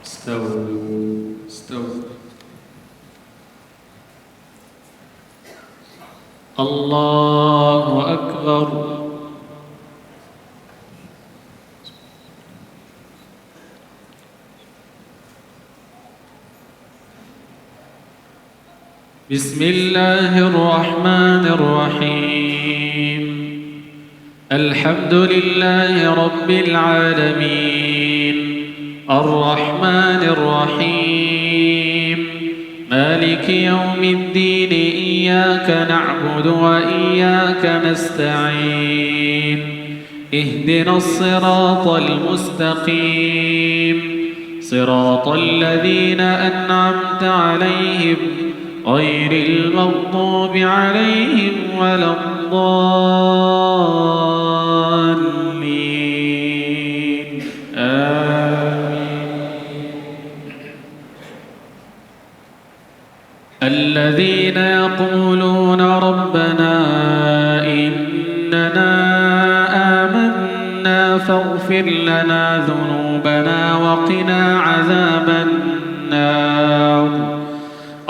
استووا. الله أكبر. بسم الله الرحمن الرحيم. الحمد لله رب العالمين الرحمن الرحيم مالك يوم الدين إياك نعبد وإياك نستعين اهدنا الصراط المستقيم صراط الذين أنعمت عليهم غير المغضوب عليهم ولا الضالين آمين. الذين يقولون ربنا إننا آمنا فاغفر لنا ذنوبنا وقنا عذاب النار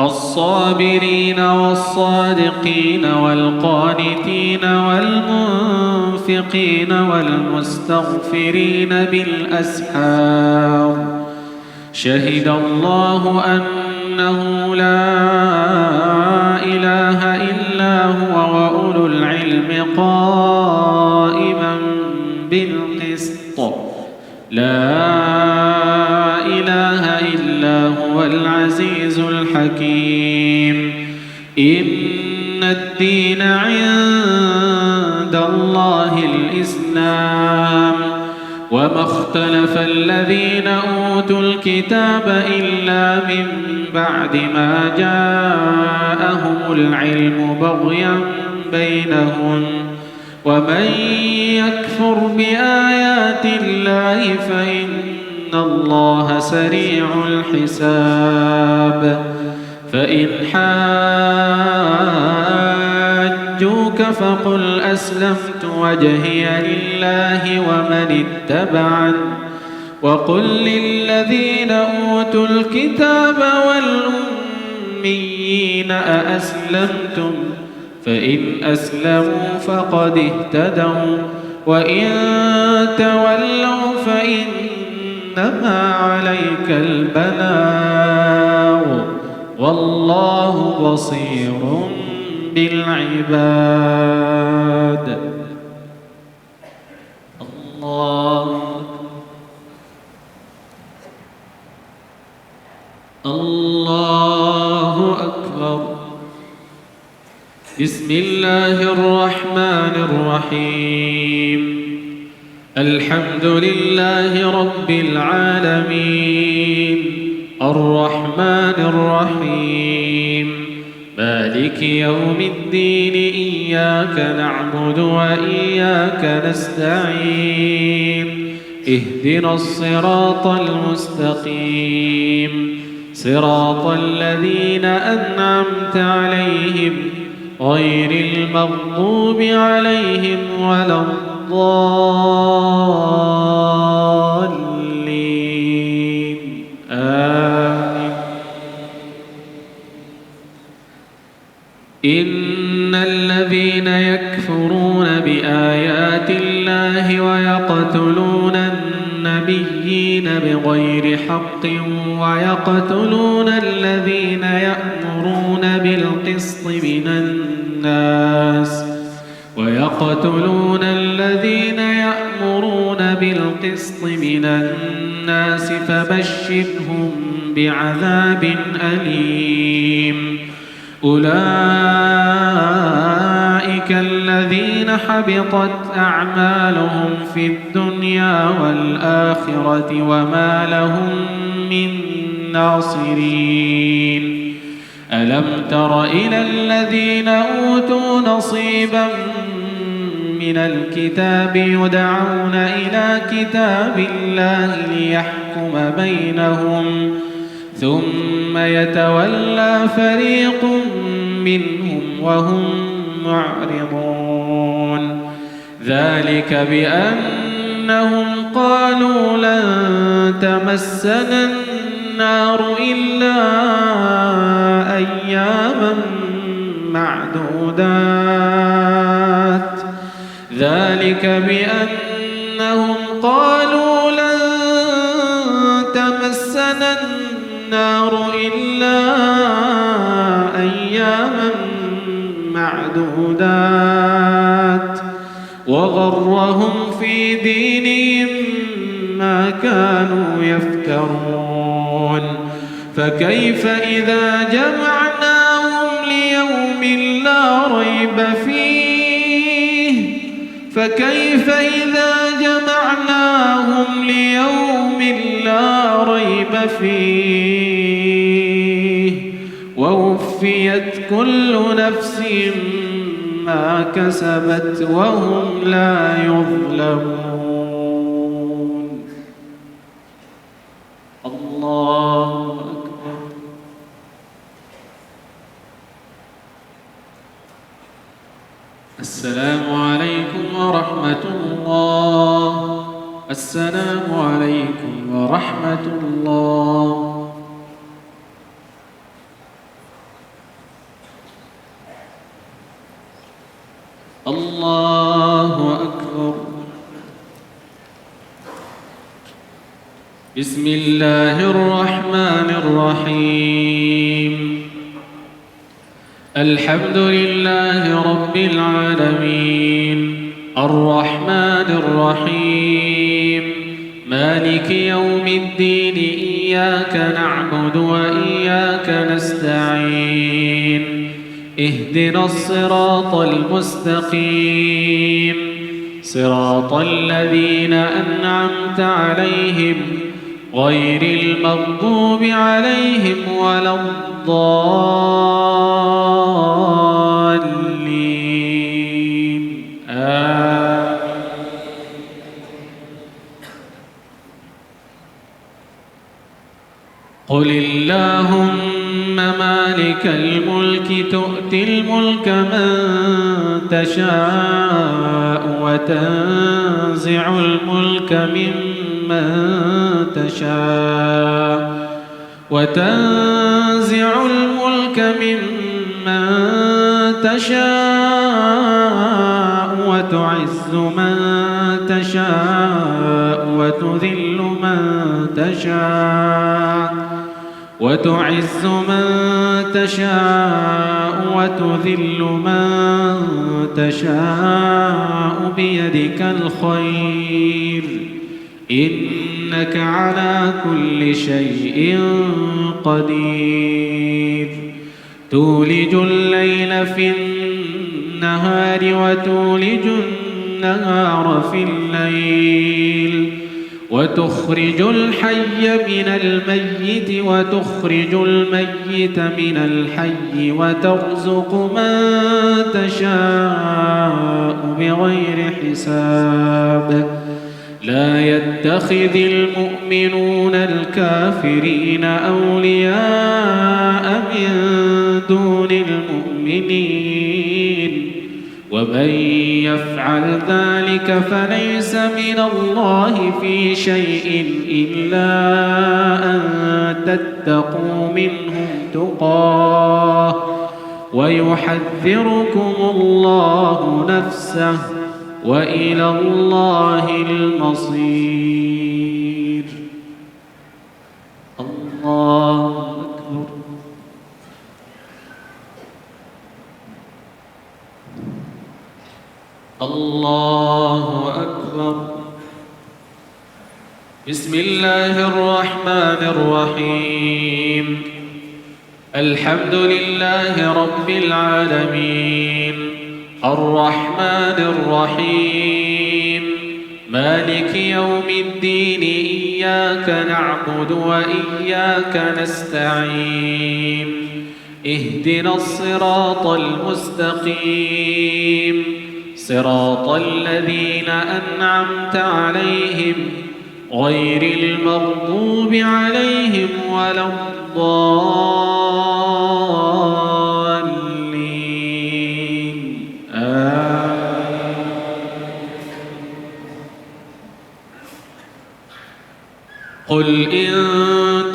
الصابرين والصادقين والقانتين والمنفقين والمستغفرين بالأسحار شهد الله أنه لا إله إلا هو وأولو العلم قائما بالقسط لا إله إلا هو العزيز الحكيم إن الدين عند الله الإسلام وما اختلف الذين أوتوا الكتاب إلا من بعد ما جاءهم العلم بغيا بينهم ومن يكفر بآيات الله فإن الله سريع الحساب فإن حاجوك فقل أسلمت وجهي لله ومن اتبعن وقل للذين أوتوا الكتاب والأميين أأسلمتم فإن أسلموا فقد اهتدوا وإن تولوا فإنما عليك البلاغ والله بصير بالعباد. الله أكبر. بسم الله الرحمن الرحيم. الحمد لله رب العالمين الرحمن الرحيم مالك يوم الدين إياك نعبد وإياك نستعين اهدنا الصراط المستقيم صراط الذين أنعمت عليهم غير المغضوب عليهم ولا الضالين آمين. إن الذين يكفرون بآيات الله ويقتلون النبيين بغير حق ويقتلون الذين يأمرون بالقسط من الناس فبشرهم بعذاب أليم. أولئك الذين حبطت أعمالهم في الدنيا والآخرة وما لهم من ناصرين. ألم تر إلى الذين أوتوا نصيبا من الكتاب يدعون إلى كتاب الله ليحكم بينهم ثم يتولى فريق منهم وهم معرضون. ذلك بأنهم قالوا لن تمسنا النار إلا أياما معدودات ذلك بأنهم قالوا لن تمسنا النار إلا أياما معدودات وغرهم في دينهم ما كانوا يفترون فكيف إذا جمعناهم ليوم لا ريب فيه فكيف إذا جمعناهم ليوم لا ريب فيه ووفيت كل نفس ما كسبت وهم لا يظلمون. الله أكبر. السلام عليكم ورحمة الله. السلام عليكم ورحمة الله. الله أكبر. بسم الله الرحمن الرحيم. الحمد لله رب العالمين الرحمن الرحيم مالك يوم الدين إياك نعبد وإياك نستعين اهدنا الصراط المستقيم صراط الذين أنعمت عليهم غير المغضوب عليهم ولا الضالين قل اللهم مالك الملك تؤتي الملك من تشاء وتنزع الملك ممن تشاء وتعز من تشاء وتذل من تشاء وتذل من تشاء بيدك الخير إنك على كل شيء قدير تولج الليل في النهار وتولج النهار في الليل وتخرج الحي من الميت وتخرج الميت من الحي وترزق من تشاء بغير حساب لا يتخذ المؤمنون الكافرين أولياء من دون المؤمنين ومن يفعل ذلك فليس من الله في شيء إلا أن تتقوا منهم تقاه ويحذركم الله نفسه وإلى الله المصير. الله أكبر. الله أكبر. بسم الله الرحمن الرحيم. الحمد لله رب العالمين الرحمن الرحيم مالك يوم الدين إياك نعبد وإياك نستعين اهدنا الصراط المستقيم صراط الذين أنعمت عليهم غير المغضوب عليهم ولا الضالين قل إن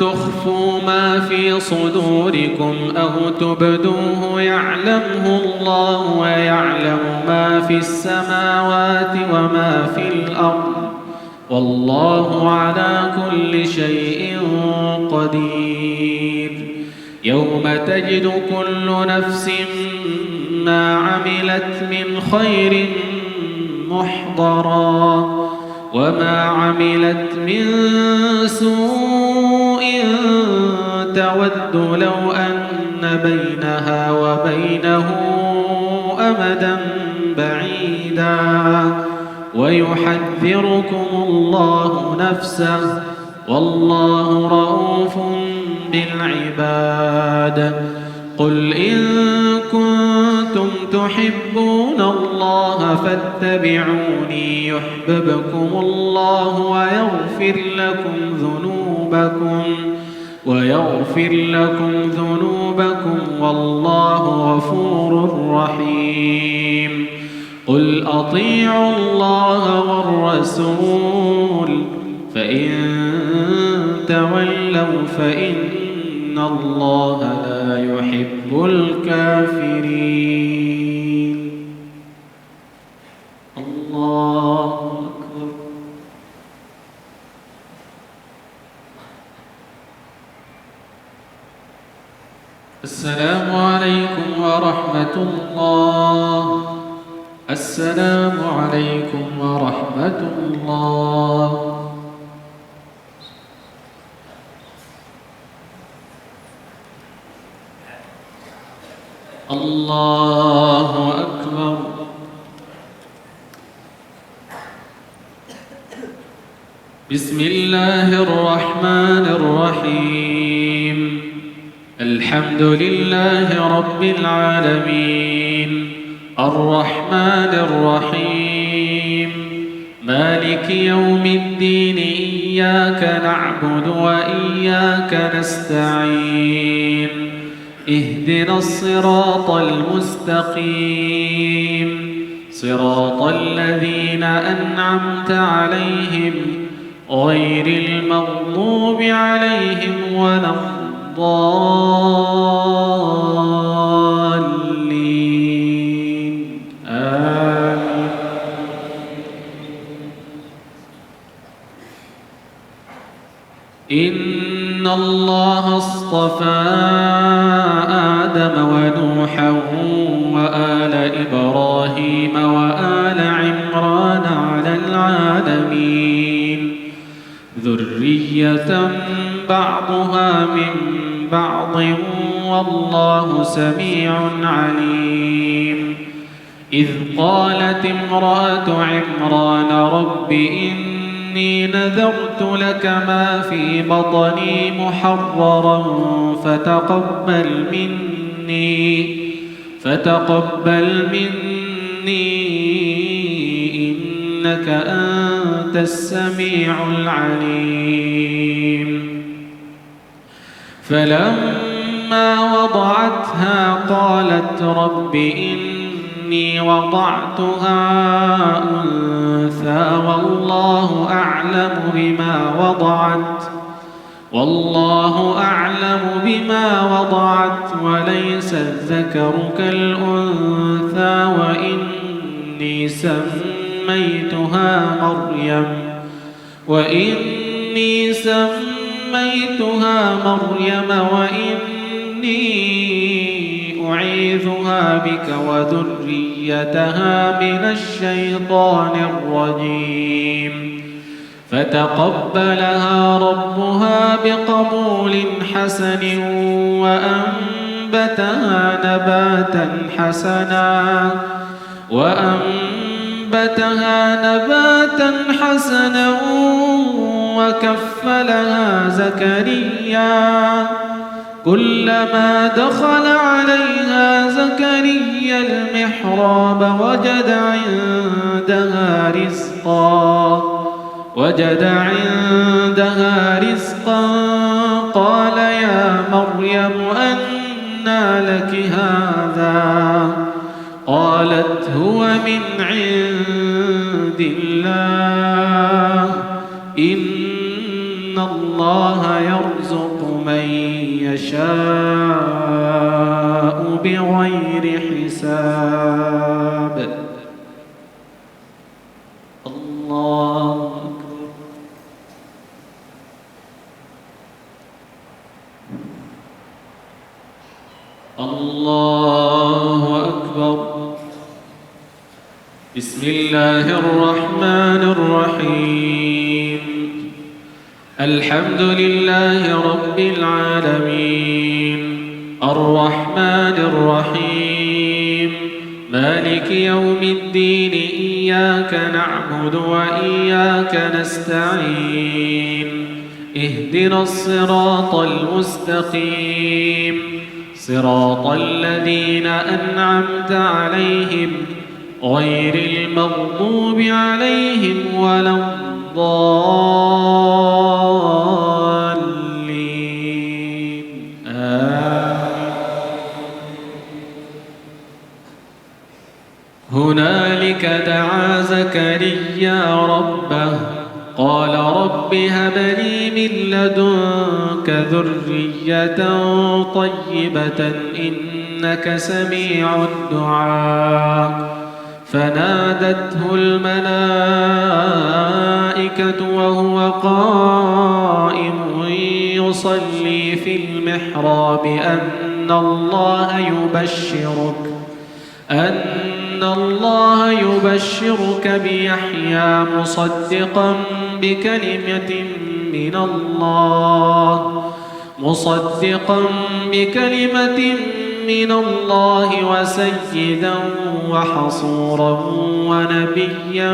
تخفوا ما في صدوركم أو تبدوه يعلمه الله ويعلم ما في السماوات وما في الأرض والله على كل شيء قدير. يوم تجد كل نفس ما عملت من خير محضرا وما عملت من سوء تود لو أن بينها وبينه أمدا بعيدا ويحذركم الله نفسه والله رؤوف بالعباد. قل إن كنتم تحبون الله فاتبعوني يحببكم الله ويغفر لكم ذنوبكم والله غفور رحيم. قل أطيعوا الله والرسول فإن تولوا فإن الله لا يحب الكافرين. الله أكبر. السلام عليكم ورحمة الله. السلام عليكم ورحمة الله. الله أكبر. بسم الله الرحمن الرحيم. الحمد لله رب العالمين الرحمن الرحيم مالك يوم الدين إياك نعبد وإياك نستعين اهدنا الصراط المستقيم صراط الذين أنعمت عليهم غير المغضوب عليهم ولا الضالين آمين. إن الله اصطفى آدم ونوحا وآل إبراهيم وآل عمران على العالمين ذرية بعضها من بعض والله سميع عليم. إذ قالت امرأة عمران رب إني نذرت لك ما في بطني محررا فتقبل مني إنك أنت السميع العليم. فلما وضعتها قالت رب إني وضعتها أنثى والله أعلم بما وضعت وليس الذكر كالأنثى وإني سميتها مريم وإني أعيذها بك وذريتها من الشيطان الرجيم. فتقبلها ربها بقبول حسن وأنبتها نباتا حسنا وكفلها زكريا. كلما دخل عليها زكريا المحراب وجد عندها رزقا قال يا مريم أنى لك هذا قالت هو من عند الله إن الله يشاء بغير حساب. الله أكبر. الله أكبر. بسم الله الرحمن الرحيم. الحمد لله رب العالمين الرحمن الرحيم مالك يوم الدين إياك نعبد وإياك نستعين اهدنا الصراط المستقيم صراط الذين أنعمت عليهم غير المغضوب عليهم ولا الضالين هنالك دعا زكريا ربه قال رب هب لي من لدنك ذرية طيبة إنك سميع الدعاء فنادته الملائكة وهو قائم يصلي في المحراب أن الله يبشرك بيحيى مصدقا بكلمة من الله وسيدا وحصورا ونبيا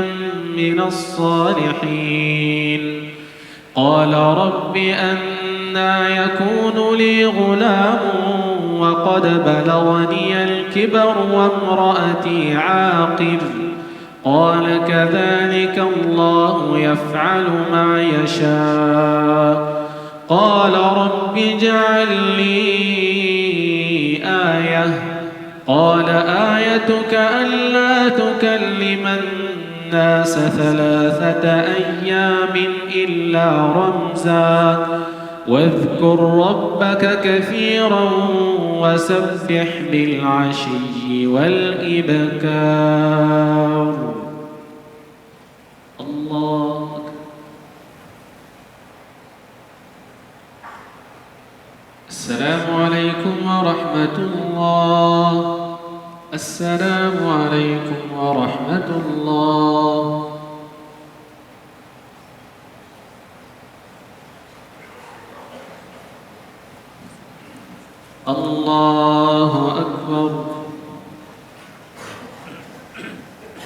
من الصالحين قال رب أنى يكون لي غلام وقد بلغني الكبر وامرأتي عاقر قال كذلك الله يفعل ما يشاء قال رب اجعل لي آية قال آيتك ألا تكلم الناس 3 أيام إلا رمزا واذكر ربك كثيرا وسبح بالعشي والإبكار. الله أكبر. السلام عليكم ورحمة الله. السلام عليكم ورحمة الله. الله أكبر.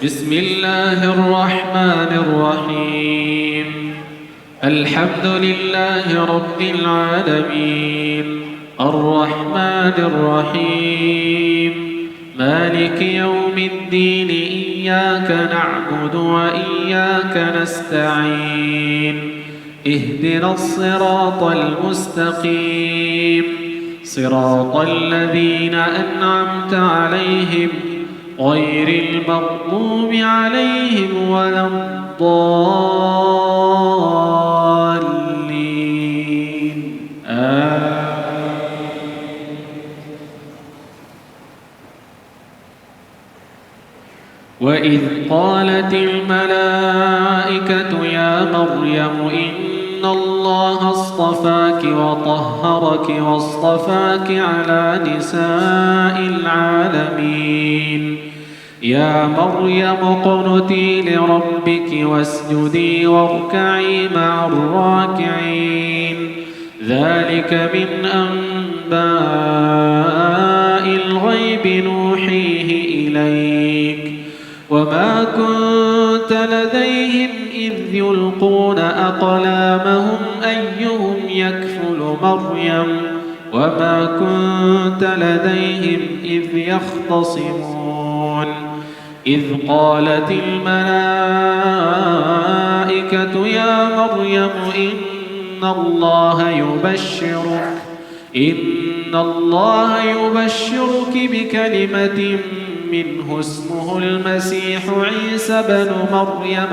بسم الله الرحمن الرحيم. الحمد لله رب العالمين الرحمن الرحيم مالك يوم الدين إياك نعبد وإياك نستعين اهدنا الصراط المستقيم صراط الذين أنعمت عليهم غير المغضوب عليهم ولا الضالين وإذ قالت الملائكة يا مريم إن الله اصطفاك وطهرك واصطفاك على نساء العالمين يا مريم اقنتي لربك واسجدي واركعي مع الراكعين ذلك من أنباء الغيب نوحيه إليك وما كنت لديهم إذ يلقون أقلامهم أيهم يكفل مريم وما كنت لديهم إذ يختصمون إذ قالت الملائكة يا مريم إن الله يبشرك بكلمة منه اسمه المسيح عيسى بن مريم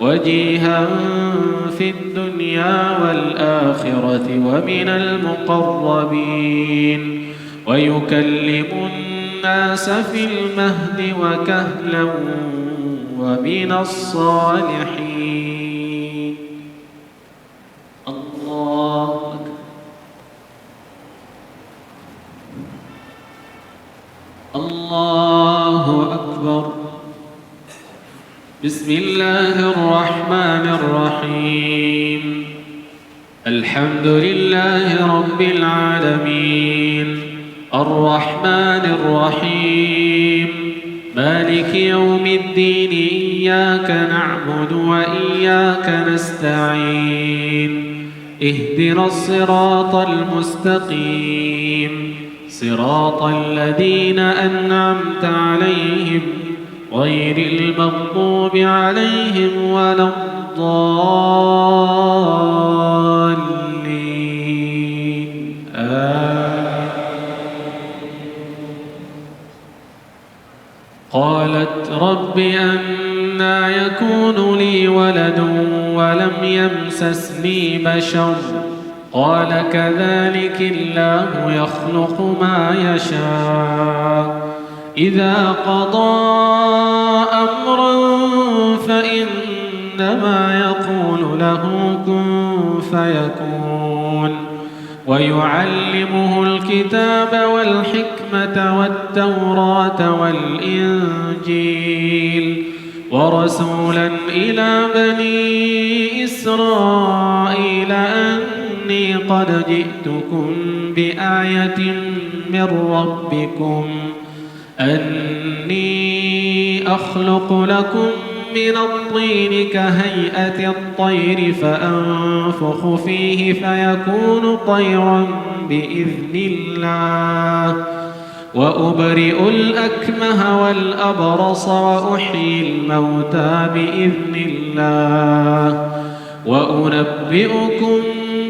وجيها في في الدنيا والآخرة ومن المقربين ويكلم الناس في المهد وكهلا ومن الصالحين. الله أكبر. الله أكبر. بسم الله الرحمن الرحيم. الحمد لله رب العالمين الرحمن الرحيم مالك يوم الدين إياك نعبد وإياك نستعين اهدنا الصراط المستقيم صراط الذين أنعمت عليهم غير المغضوب عليهم ولا الضالين قالت رب أنى يكون لي ولد ولم يمسسني بشر قال كذلك الله يخلق ما يشاء إذا قضى أمرا فإنما يقول له كن فيكون ويعلمه الكتاب والحكمة والتوراة والإنجيل ورسولا إلى بني إسرائيل أني قد جئتكم بآية من ربكم أني أخلق لكم من الطين كهيئة الطير فأنفخ فيه فيكون طيرا بإذن الله وأبرئ الأكمه والأبرص وأحيي الموتى بإذن الله وأنبئكم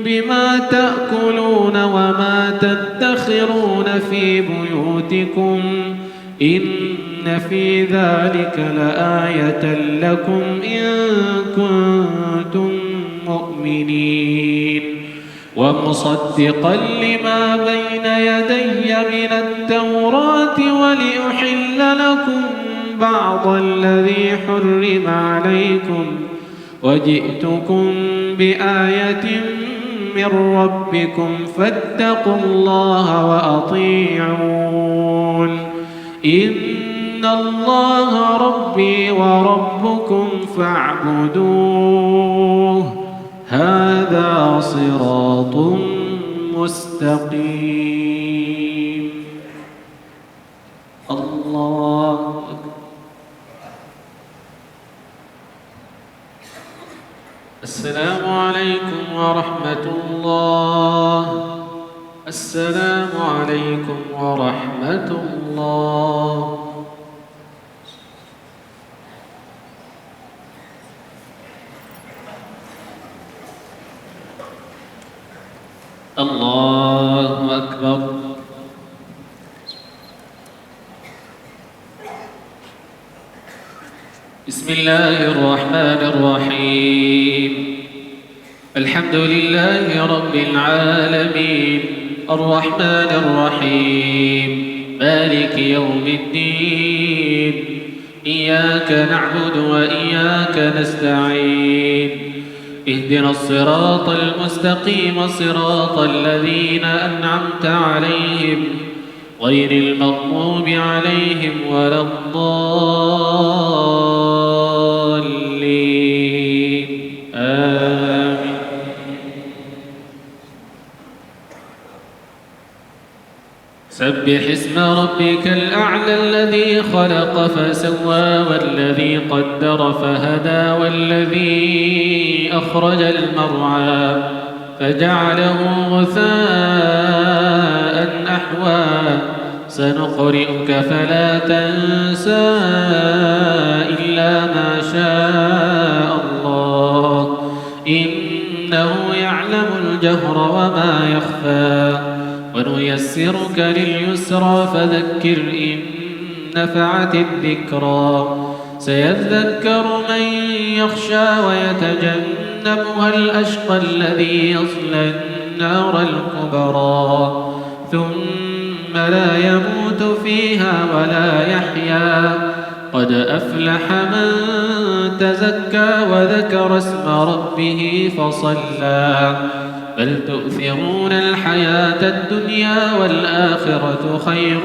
بما تأكلون وما تدخرون في بيوتكم إن في ذلك لآية لكم إن كنتم مؤمنين ومصدقا لما بين يدي من التوراة ولأحل لكم بعض الذي حرم عليكم وجئتكم بآية من ربكم فاتقوا الله وأطيعون إن الله ربي وربكم فاعبدوه هذا صراط مستقيم. الله أكبر. السلام عليكم ورحمة الله. السلام عليكم ورحمة الله. الله أكبر. بسم الله الرحمن الرحيم. الحمد لله رب العالمين الرحمن الرحيم مالك يوم الدين إياك نعبد وإياك نستعين اهدنا الصراط المستقيم صراط الذين أنعمت عليهم غير المغضوب عليهم ولا الضالين آمين. سبح اسم ربك الأعلى الذي خلق فسوى والذي قدر فهدى والذي أخرج المرعى فجعله غثاء أحوى سنقرئك فلا تنسى إلا ما شاء الله إنه يعلم الجهر وما يخفى ونيسرك لليسرى فذكر إن نفعت الذكرى سيذكر من يخشى ويتجنبها وجهنم الأشقى الذي يصلى النار الكبرى ثم لا يموت فيها ولا يحيا قد أفلح من تزكى وذكر اسم ربه فصلى بل تؤثرون الحياة الدنيا والآخرة خير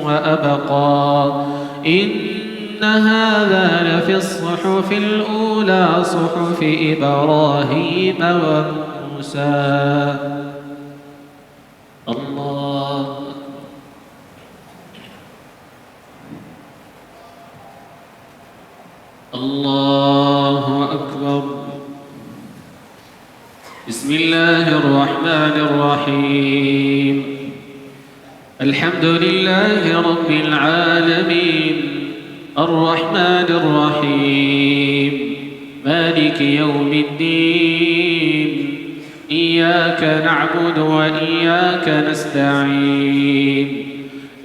وأبقى إن هذا لفي الصحف الأولى صحف إبراهيم وموسى. الله الله أكبر. بسم الله الرحمن الرحيم. الحمد لله رب العالمين الرحمن الرحيم مالك يوم الدين إياك نعبد وإياك نستعين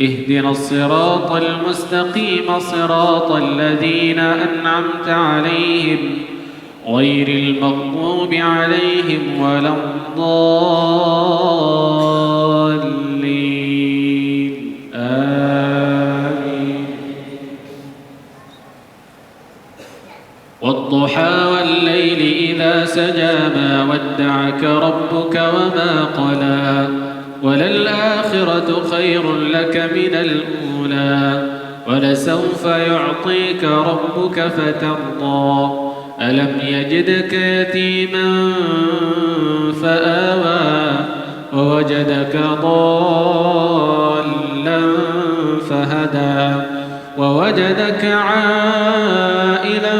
اهدنا الصراط المستقيم صراط الذين أنعمت عليهم غير المغضوب عليهم ولا الضالين آمين. والضحى والليل إذا سجى ما ودعك ربك وما قلى وللآخرة خير لك من الأولى ولسوف يعطيك ربك فترضى ألم يجدك يتيما فآوى ووجدك ضالا فهدى ووجدك عائلا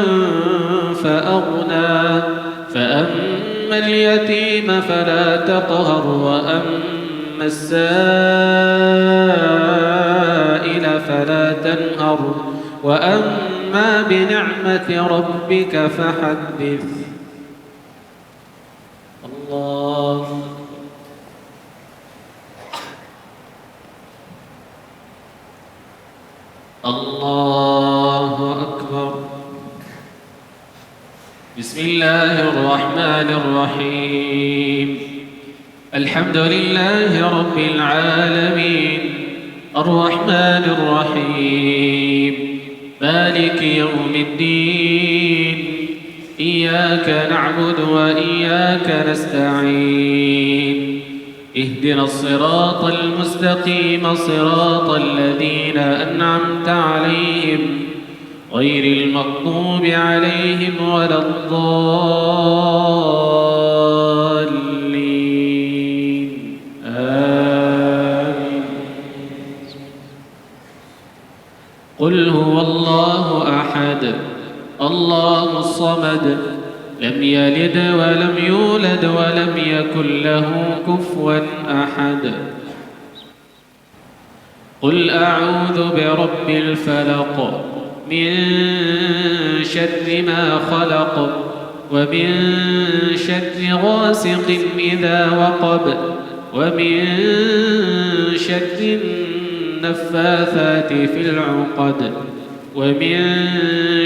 فأغنى فأما اليتيم فلا تقهر وأما السائل فلا تنهر وأما بنعمة ربك فحدث. الله الله أكبر. بسم الله الرحمن الرحيم. الحمد لله رب العالمين الرحمن الرحيم مالك يوم الدين إياك نعبد وإياك نستعين اهدنا الصراط المستقيم صراط الذين أنعمت عليهم غير المغضوب عليهم ولا الضالين آمين. قل هو الله أحد الله الصمد لم يلد ولم يولد ولم يكن له كفوا أحد. قل أعوذ برب الفلق من شر ما خلق ومن شر غاسق إذا وقب ومن شر النفاثات في العقد ومن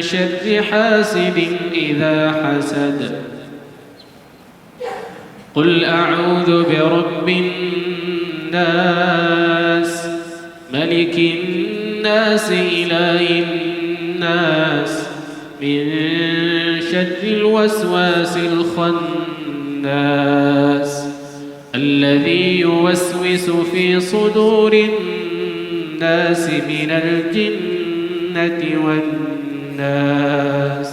شر حاسد إذا حسد. قل أعوذ برب الناس ملك الناس إله الناس من شر الوسواس الخناس الذي يوسوس في صدور الناس من الجنة والناس.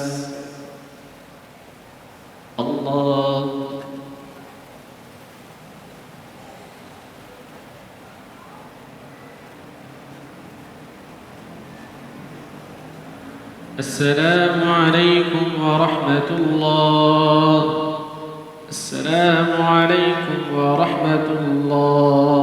الله السلام عليكم ورحمة الله. السلام عليكم ورحمة الله.